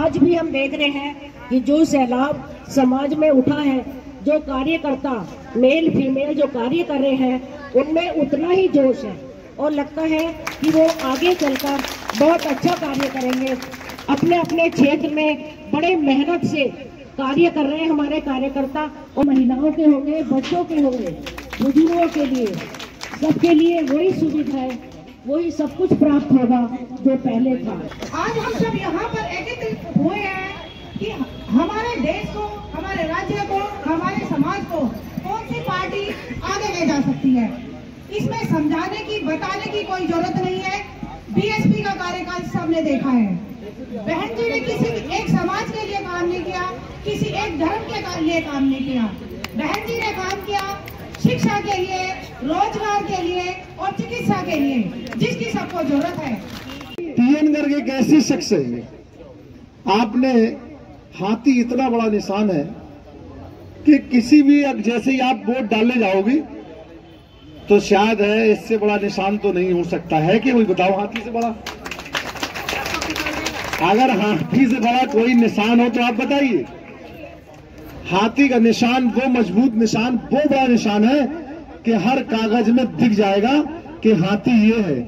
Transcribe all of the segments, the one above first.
आज भी हम देख रहे हैं कि जो सैलाब समाज में उठा है, जो कार्यकर्ता मेल फीमेल जो कार्य कर रहे हैं उनमें उतना ही जोश है और लगता है कि वो आगे चलकर बहुत अच्छा कार्य करेंगे। अपने अपने क्षेत्र में बड़े मेहनत से कार्य कर रहे हैं हमारे कार्यकर्ता, और महिलाओं के होंगे, बच्चों के होंगे, बुजुर्गों के लिए, सबके लिए वही सुविधाएं, वही सब कुछ प्राप्त होगा जो पहले था। आज हम सब यहाँ पर एकत्रित हुए हैं कि हमारे देश को, हमारे राज्य को, हमारे समाज को कौन सी पार्टी आगे ले जा सकती है। इसमें समझाने की, बताने की कोई जरूरत नहीं है। बीएसपी का कार्यकाल सबने देखा है। बहन जी ने किसी एक समाज के लिए काम नहीं किया, किसी एक धर्म के लिए काम नहीं किया। बहन जी ने काम किया शिक्षा के लिए, रोजगार के लिए और चिकित्सा के लिए, जिसकी सबको जरूरत है। पीएन गर्ग एक ऐसी शख्स है, आपने हाथी इतना बड़ा निशान है कि किसी भी, जैसे ही आप वोट डालने जाओगी तो शायद है इससे बड़ा निशान तो नहीं हो सकता है कि कोई बताओ हाथी से बड़ा। अगर हाथी से बड़ा कोई निशान हो तो आप बताइए। हाथी का निशान वो मजबूत निशान, वो बड़ा निशान है कि हर कागज में दिख जाएगा कि हाथी ये है।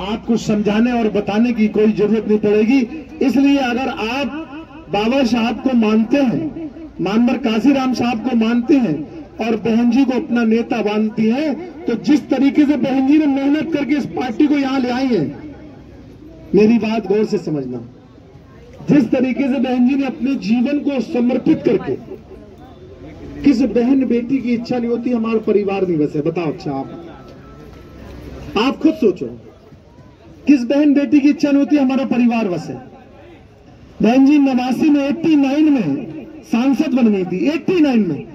आपको समझाने और बताने की कोई जरूरत नहीं पड़ेगी। इसलिए अगर आप बाबा साहब को मानते हैं, मानवर काशीराम साहब को मानते हैं और बहन जी को अपना नेता मानती हैं, तो जिस तरीके से बहन जी ने मेहनत करके इस पार्टी को यहां ले आई है, मेरी बात गौर से समझना, जिस तरीके से बहन जी ने अपने जीवन को समर्पित करके, किस बहन बेटी की इच्छा नहीं होती हमारा परिवार नहीं बसे? बताओ। अच्छा आप खुद सोचो, किस बहन बेटी की इच्छा नहीं होती हमारा परिवार बसे? बहन जी 89 में 89 में सांसद बन गई थी, 89 में।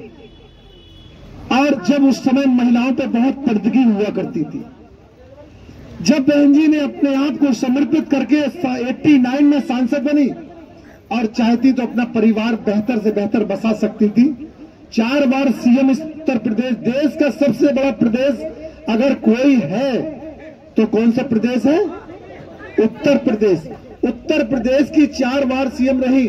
और जब उस समय महिलाओं पर बहुत पर्दगी हुआ करती थी, जब बहन जी ने अपने आप को समर्पित करके 89 में सांसद बनी और चाहती तो अपना परिवार बेहतर से बेहतर बसा सकती थी। 4 बार सीएम उत्तर प्रदेश, देश का सबसे बड़ा प्रदेश अगर कोई है तो कौन सा प्रदेश है? उत्तर प्रदेश। उत्तर प्रदेश की 4 बार सीएम रही,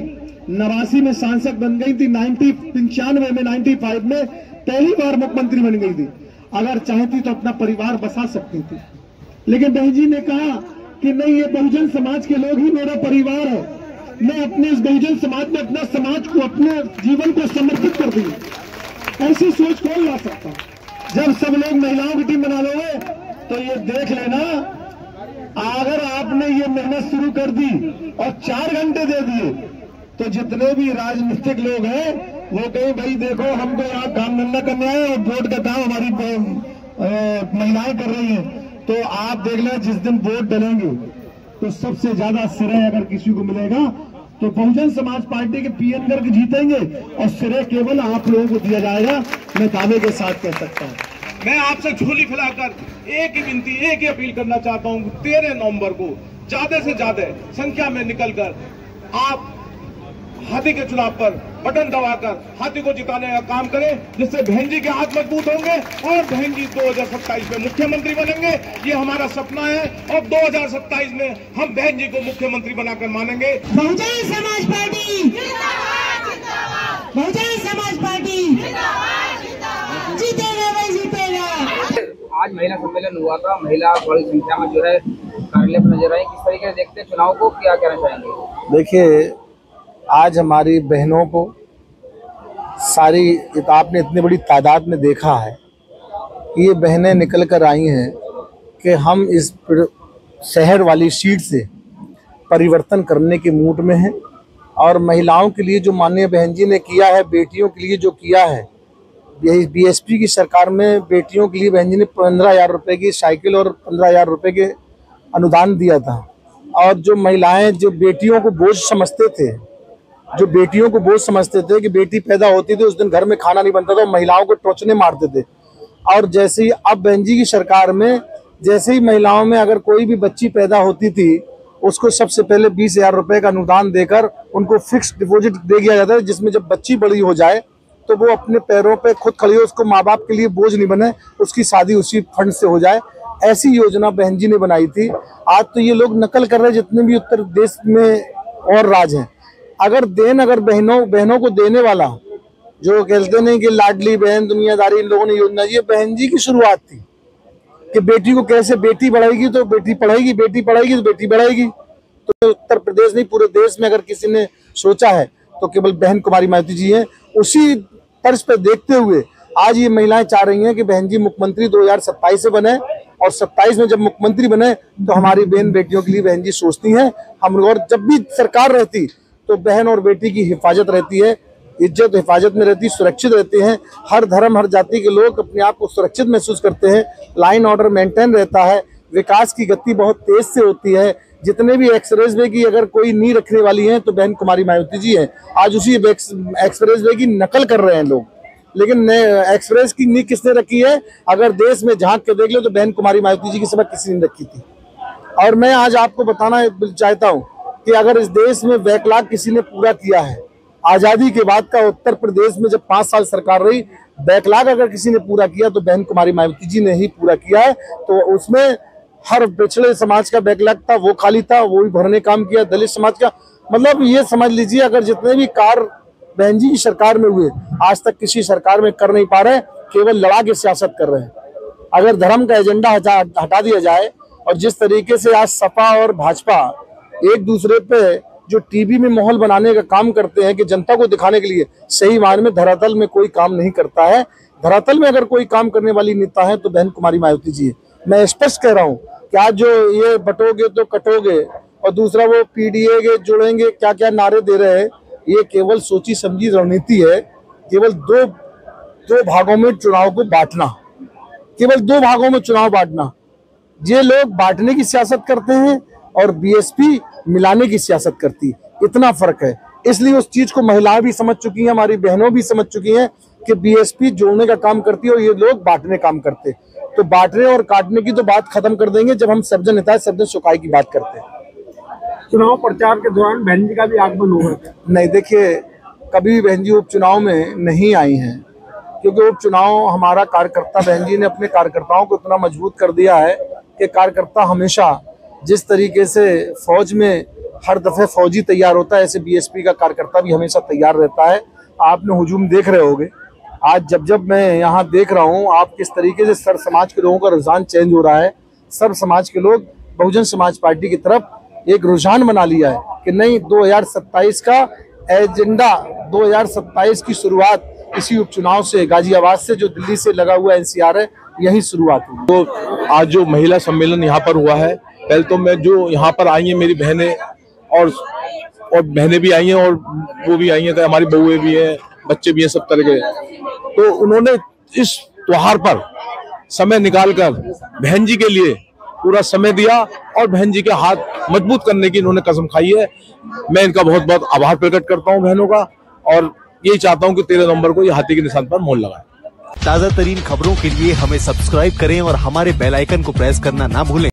89 में सांसद बन गई थी, 95 में 95 में पहली बार मुख्यमंत्री बन गई थी। अगर चाहती तो अपना परिवार बसा सकती थी, लेकिन बहन जी ने कहा कि नहीं, ये बहुजन समाज के लोग ही मेरा परिवार है। मैं अपने इस बहुजन समाज में अपना समाज को, अपने जीवन को समर्पित कर दूंगा। ऐसी सोच कौन ला सकता? जब सब लोग महिलाओं की टीम बना लोगे तो ये देख लेना, अगर आपने ये मेहनत शुरू कर दी और 4 घंटे दे दिए तो जितने भी राजनीतिक लोग हैं वो कहीं भाई देखो हम तो यहाँ काम धंधा करने आए और वोट का काम हमारी महिलाएं कर रही हैं। तो आप देख लें, जिस दिन वोट डलेंगे तो सबसे ज्यादा श्रेय अगर किसी को मिलेगा तो बहुजन समाज पार्टी के पीएन गर्ग जीतेंगे और श्रेय केवल आप लोगों को दिया जाएगा। मैं दावे के साथ कह सकता हूँ। मैं आपसे झोली फैलाकर एक ही विनती, एक ही अपील करना चाहता हूँ, 13 नवंबर को ज्यादा से ज्यादा संख्या में निकलकर आप हाथी के चुनाव पर बटन दबाकर हाथी को जिताने का काम करें, जिससे बहन जी के हाथ मजबूत होंगे और बहन जी 2027 में मुख्यमंत्री बनेंगे। ये हमारा सपना है और 2027 में हम बहन जी को मुख्यमंत्री बनाकर मानेंगे। बहुजन समाज पार्टी बहुजन समाज पार्टी जीतेगा भाई, जीतेगा। आज महिला सम्मेलन हुआ था, महिला बड़ी संख्या में जो है कार्यालय पर नजर आई। किस तरीके से देखते हैं चुनाव को, क्या कहना चाहेंगे? देखिए, आज हमारी बहनों को सारी, आपने इतनी बड़ी तादाद में देखा है कि ये बहनें निकल कर आई हैं कि हम इस शहर वाली सीट से परिवर्तन करने के मूड में हैं। और महिलाओं के लिए जो माननीय बहन जी ने किया है, बेटियों के लिए जो किया है, यही बीएसपी की सरकार में बेटियों के लिए बहन जी ने 15,000 रुपये की साइकिल और 15,000 रुपये के अनुदान दिया था। और जो महिलाएं जो बेटियों को बोझ समझते थे, जो बेटियों को बोझ समझते थे कि बेटी पैदा होती थी उस दिन घर में खाना नहीं बनता था, महिलाओं को टोचने मारते थे। और जैसे ही अब बहन जी की सरकार में, जैसे ही महिलाओं में अगर कोई भी बच्ची पैदा होती थी उसको सबसे पहले 20,000 रुपये का अनुदान देकर उनको फिक्स डिपॉजिट दे दिया जाता है, जिसमें जब बच्ची बड़ी हो जाए तो वो अपने पैरों पे खुद खड़ी हो, उसको माँ बाप के लिए बोझ नहीं बने, उसकी शादी उसी फंड से हो जाए। ऐसी योजना बहन जी ने बनाई थी। आज तो ये लोग नकल कर रहे हैं, जितने भी उत्तर प्रदेश में और राज्य हैं। अगर बहनों को देने वाला, जो कहते नहीं कि लाडली बहन दुनियादारी, इन लोगों ने योजना, ये बहन जी की शुरुआत थी कि बेटी को कैसे, बेटी बढ़ाएगी तो बेटी पढ़ाएगी, बेटी पढ़ाएगी तो बेटी बढ़ाएगी। तो उत्तर प्रदेश नहीं, पूरे देश में अगर किसी ने सोचा है तो केवल बहन कुमारी मायावती जी हैं। उसी तर्ज पर देखते हुए आज ये महिलाएं चाह रही हैं कि बहन जी मुख्यमंत्री 2027 से बने, और 27 में जब मुख्यमंत्री बने तो हमारी बहन बेटियों के लिए बहन जी सोचती हैं हम। और जब भी सरकार रहती तो बहन और बेटी की हिफाजत रहती है, इज्जत हिफाजत में रहती, सुरक्षित रहते हैं। हर धर्म हर जाति के लोग अपने आप को सुरक्षित महसूस करते हैं, लाइन ऑर्डर मेंटेन रहता है, विकास की गति बहुत तेज से होती है। जितने भी एक्सप्रेस वे की अगर कोई नींव रखने वाली है तो बहन कुमारी मायावती जी हैं। आज उसी एक्सप्रेस वे की नकल कर रहे हैं लोग, लेकिन एक्सप्रेस की नींव किसने रखी है? अगर देश में झांक के देख लो तो बहन कुमारी मायावती जी की सिवा किसी ने रखी थी। और मैं आज आपको बताना चाहता हूँ कि अगर इस देश में बैकलॉग किसी ने पूरा किया है, आजादी के बाद का उत्तर प्रदेश में जब 5 साल सरकार रही, बैकलॉग अगर किसी ने पूरा किया तो बहन कुमारी मायावती जी ने ही पूरा किया है। तो उसमें हर पिछड़े समाज का बैकलॉग था, वो खाली था, वो भी भरने काम किया। दलित समाज का, मतलब ये समझ लीजिए अगर जितने भी कार्य बहन जी की सरकार में हुए, आज तक किसी सरकार में कर नहीं पा रहे, केवल लड़ा के सियासत कर रहे हैं। अगर धर्म का एजेंडा हटा दिया जाए, और जिस तरीके से आज सपा और भाजपा एक दूसरे पे जो टीवी में माहौल बनाने का काम करते हैं कि जनता को दिखाने के लिए, सही मायने में धरातल में कोई काम नहीं करता है। धरातल में अगर कोई काम करने वाली नेता है तो बहन कुमारी मायावती जी है। मैं स्पष्ट कह रहा हूँ कि आज जो ये बटोगे तो कटोगे, और दूसरा वो पीडीए के जुड़ेंगे, क्या क्या नारे दे रहे हैं, ये केवल सोची समझी रणनीति है। केवल दो भागों में चुनाव को बांटना, केवल 2 भागों में चुनाव बांटना। ये लोग बांटने की सियासत करते हैं और बीएसपी मिलाने की सियासत करती, इतना फर्क है। इसलिए उस चीज को महिलाएं भी समझ चुकी हैं, हमारी बहनों भी समझ चुकी हैं कि बीएसपी जोड़ने का काम करती है और ये लोग बांटने काम करते। तो बांटने और काटने की तो बात खत्म कर देंगे जब हम सर्वजन हिताय सर्वजन सुखाय की बात करते हैं। चुनाव प्रचार के दौरान बहन जी का भी आगमन हुआ था? नहीं, देखिए कभी भी बहन जी उपचुनाव में नहीं आई हैं, क्योंकि उपचुनाव हमारा कार्यकर्ता, बहन जी ने अपने कार्यकर्ताओं को इतना मजबूत कर दिया है कि कार्यकर्ता हमेशा जिस तरीके से फौज में हर दफे फौजी तैयार होता है, ऐसे बीएसपी का कार्यकर्ता भी हमेशा तैयार रहता है। आपने हुजूम देख रहे होंगे, आज जब मैं यहाँ देख रहा हूँ आप किस तरीके से सर्व समाज के लोगों का रुझान चेंज हो रहा है। सर्व समाज के लोग बहुजन समाज पार्टी की तरफ एक रुझान बना लिया है कि नहीं, 2027 का एजेंडा, 2027 की शुरुआत इसी उपचुनाव से, गाजियाबाद से जो दिल्ली से लगा हुआ एनसीआर है, यही शुरुआत हुई। तो आज जो महिला सम्मेलन यहाँ पर हुआ है, पहले तो मैं जो यहाँ पर आई हैं मेरी बहनें और बहनें भी आई हैं और वो भी आई हैं, तो हमारी बहुएं भी हैं, बच्चे भी हैं, सब तरह के। तो उन्होंने इस त्योहार पर समय निकालकर बहन जी के लिए पूरा समय दिया और बहन जी के हाथ मजबूत करने की इन्होंने कसम खाई है। मैं इनका बहुत बहुत आभार प्रकट करता हूं बहनों का, और यही चाहता हूं कि 13 नवंबर को ये हाथी के निशान पर मोहर लगाए। ताजा तरीन खबरों के लिए हमें सब्सक्राइब करें और हमारे बेल आइकन को प्रेस करना ना भूलें।